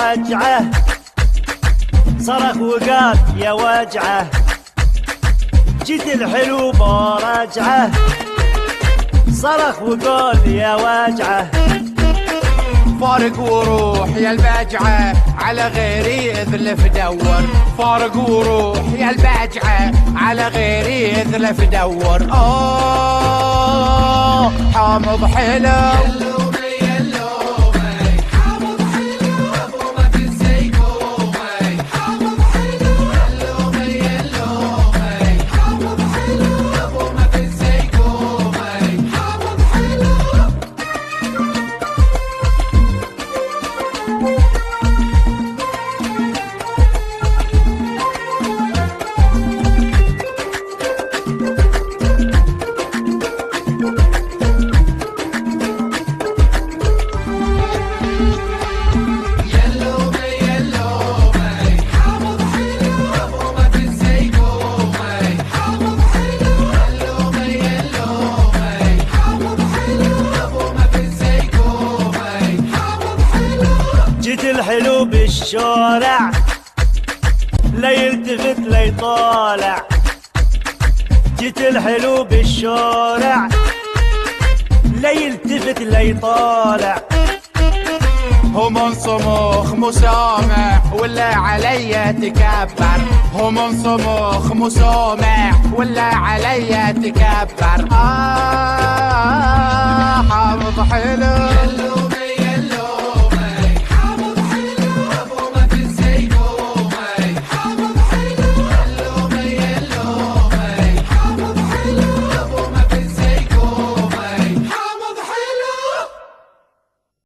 وجعه، صرخ وقال يا وجعه، جيت الحلو براجعه، صرخ وقال يا وجعه. فارق وروح يا البجعة على غيري اذلف دور، فارق وروح يا البجعة على غيري اذلف دور. حامض حلو الحلو بالشارع لا يلتفت لا يطالع، جيت الحلو بالشارع لا يلتفت لا يطالع. هو من صموخ مسامح ولا علي تكبر، هو من صموخ مسامح ولا علي تكبر.